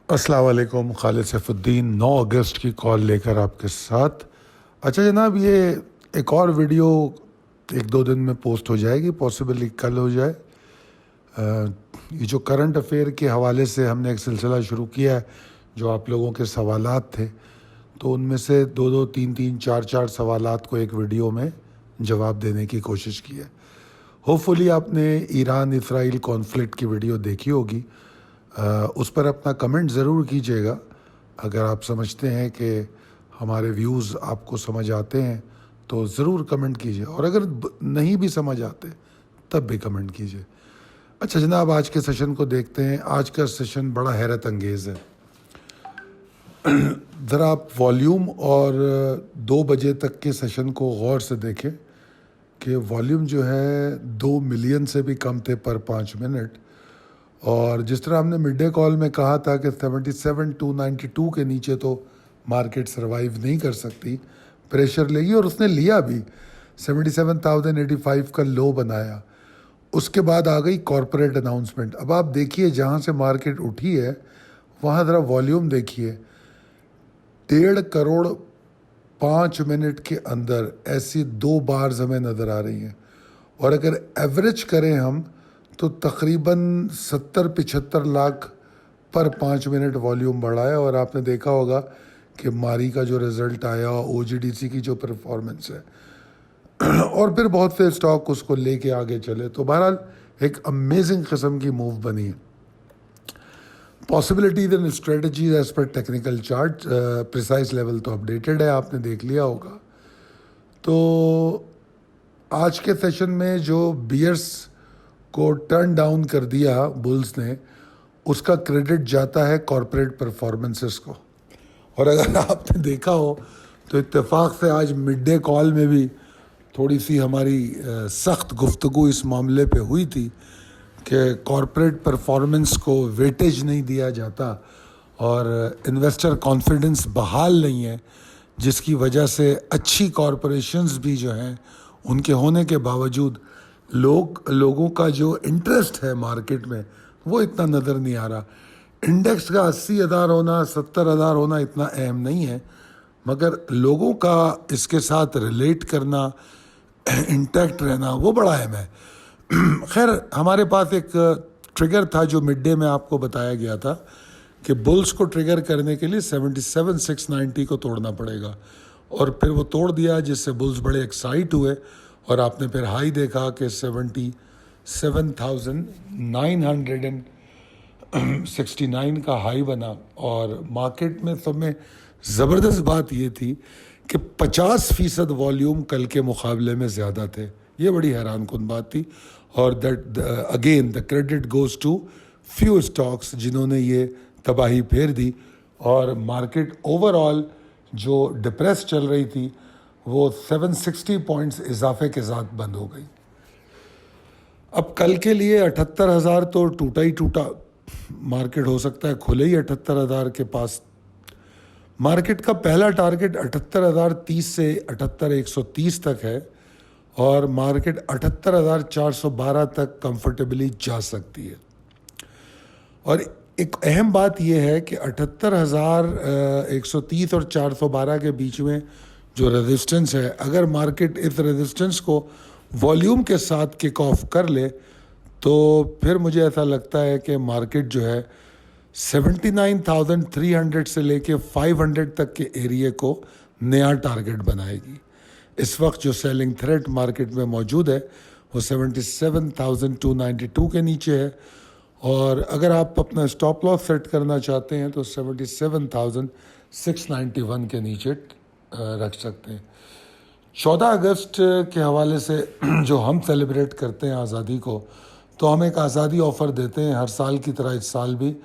अस्सलाम वालेकुम। खालिद सैफ उद्दीन 9 अगस्त की कॉल लेकर आपके साथ। अच्छा जनाब, ये एक और वीडियो एक दो दिन में पोस्ट हो जाएगी, पॉसिबली कल हो जाए। ये जो करंट अफेयर के हवाले से हमने एक सिलसिला शुरू किया है, जो आप लोगों के सवालात थे, तो उनमें से दो दो तीन तीन चार चार सवालात को एक वीडियो में जवाब देने की कोशिश की है। होपफुली आपने ईरान इसराइल कॉन्फ्लिक्ट की वीडियो देखी होगी। उस पर अपना कमेंट ज़रूर कीजिएगा। अगर आप समझते हैं कि हमारे व्यूज़ आपको समझ आते हैं तो ज़रूर कमेंट कीजिए, और अगर नहीं भी समझ आते तब भी कमेंट कीजिए। अच्छा जनाब, आज के सेशन को देखते हैं। आज का सेशन बड़ा हैरत अंगेज़ है। ज़रा आप वॉल्यूम और 2 बजे तक के सेशन को गौर से देखें कि वॉल्यूम जो है 2 मिलियन से भी कम थे पर 5 मिनट। और जिस तरह हमने मिड डे कॉल में कहा था कि 77,292 के नीचे तो मार्केट सरवाइव नहीं कर सकती, प्रेशर लेगी, और उसने लिया भी। 77,085 का लो बनाया। उसके बाद आ गई कॉरपोरेट अनाउंसमेंट। अब आप देखिए, जहाँ से मार्केट उठी है वहाँ ज़रा वॉल्यूम देखिए। 1.5 करोड़ 5 मिनट के अंदर ऐसी 2 बार्स हमें नज़र आ रही हैं। और अगर एवरेज करें हम तो तकरीबन 70-75 लाख पर 5 मिनट वॉल्यूम बढ़ा है। और आपने देखा होगा कि मारी का जो रिज़ल्ट आया, OGDC की जो परफॉर्मेंस है, और फिर बहुत से स्टॉक उसको लेके आगे चले। तो बहरहाल एक अमेजिंग किस्म की मूव बनी है। Possibilities and strategies as per technical chart, precise level तो अपडेटेड है, आपने देख लिया होगा। तो आज के सेशन में जो बियर्स को टर्न डाउन कर दिया बुल्स ने, उसका क्रेडिट जाता है कॉरपोरेट परफॉर्मेंसेस को। और अगर आपने देखा हो तो इत्तेफाक से आज मिड डे कॉल में भी थोड़ी सी हमारी सख्त गुफ्तगू इस मामले पे हुई थी कि कॉरपोरेट परफॉर्मेंस को वेटेज नहीं दिया जाता और इन्वेस्टर कॉन्फिडेंस बहाल नहीं है, जिसकी वजह से अच्छी कॉरपोरेशंस भी जो हैं उनके होने के बावजूद लोगों का जो इंटरेस्ट है मार्केट में वो इतना नज़र नहीं आ रहा। इंडेक्स का 80,000 होना, 70,000 होना इतना अहम नहीं है, मगर लोगों का इसके साथ रिलेट करना, इंटैक्ट रहना, वो बड़ा अहम है। खैर, हमारे पास एक ट्रिगर था जो मिड डे में आपको बताया गया था कि बुल्स को ट्रिगर करने के लिए 77,690 को तोड़ना पड़ेगा, और फिर वो तोड़ दिया, जिससे बुल्स बड़े एक्साइट हुए। और आपने फिर हाई देखा कि 77,969 का हाई बना। और मार्केट में सब में ज़बरदस्त बात ये थी कि 50% वॉल्यूम कल के मुकाबले में ज़्यादा थे। ये बड़ी हैरान कुन बात थी। और that again the credit goes to few stocks जिन्होंने ये तबाही फेर दी, और मार्केट ओवरऑल जो डिप्रेस चल रही थी वो 760 पॉइंट्स इजाफे के साथ बंद हो गई। अब कल के लिए 78,000 तो टूटा ही टूटा। मार्केट हो सकता है खुले ही 78,000 के पास। मार्केट का पहला टारगेट 78,030 से 78,130 तक है, और मार्केट 78,412 तक कंफर्टेबली जा सकती है। और एक अहम बात यह है कि 78,130 और 412 के बीच में जो रेजिस्टेंस है, अगर मार्केट इस रेजिस्टेंस को वॉल्यूम के साथ किक ऑफ कर ले तो फिर मुझे ऐसा लगता है कि मार्केट जो है 79,300 से लेके 500 तक के एरिया को नया टारगेट बनाएगी। इस वक्त जो सेलिंग थ्रेट मार्केट में मौजूद है वो 77,292 के नीचे है, और अगर आप अपना स्टॉप लॉस सेट करना चाहते हैं तो 77,691 के नीचे रख सकते हैं। 14 अगस्त के हवाले से जो हम सेलिब्रेट करते हैं आज़ादी को, तो हम एक आज़ादी ऑफ़र देते हैं हर साल की तरह इस साल भी।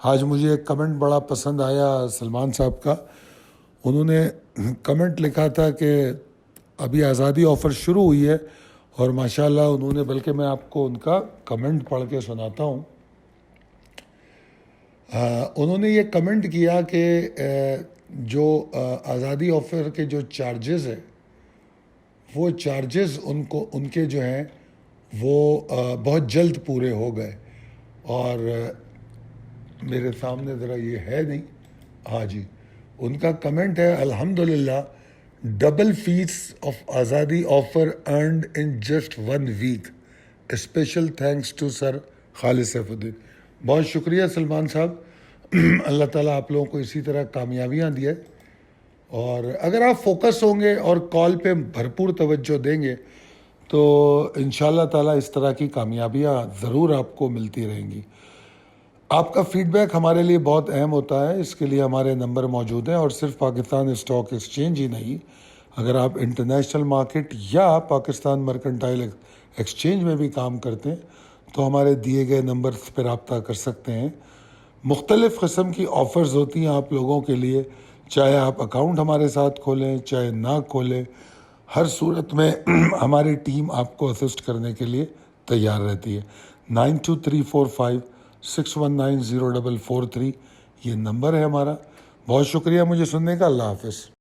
आज मुझे एक कमेंट बड़ा पसंद आया सलमान साहब का। उन्होंने कमेंट लिखा था कि अभी आज़ादी ऑफ़र शुरू हुई है, और माशाल्लाह उन्होंने, बल्कि मैं आपको उनका कमेंट पढ़ के सुनाता हूँ। उन्होंने ये कमेंट किया कि जो आज़ादी ऑफ़र के जो चार्जेस है, वो चार्जेस उनके जो हैं वो बहुत जल्द पूरे हो गए, और میرے سامنے ذرا یہ ہے نہیں. ہاں جی, ان کا کمنٹ ہے الحمدللہ ڈبل فیس آف آزادی offer earned in just 1 week. Special thanks to sir Khalid Saifuddin. بہت شکریہ سلمان صاحب. اللہ تعالیٰ آپ لوگوں کو اسی طرح کامیابیاں دیا. اور اگر آپ فوکس ہوں گے اور کال پہ بھرپور توجہ دیں گے تو انشاءاللہ تعالیٰ اس طرح کی کامیابیاں ضرور آپ کو ملتی رہیں گی. آپ کا فیڈ بیک ہمارے لیے بہت اہم ہوتا ہے. اس کے لیے ہمارے نمبر موجود ہیں, اور صرف پاکستان اسٹاک ایکسچینج ہی نہیں, اگر آپ انٹرنیشنل مارکیٹ یا پاکستان مرکنٹائل ایکسچینج میں بھی کام کرتے ہیں تو ہمارے دیے گئے نمبرز پہ رابطہ کر سکتے ہیں. مختلف قسم کی آفرز ہوتی ہیں آپ لوگوں کے لیے, چاہے آپ اکاؤنٹ ہمارے ساتھ کھولیں چاہے نہ کھولیں, ہر صورت میں ہماری ٹیم آپ کو اسسٹ کرنے کے لیے تیار رہتی ہے. 923456190443 یہ نمبر ہے ہمارا. بہت شکریہ مجھے سننے کا. اللہ حافظ.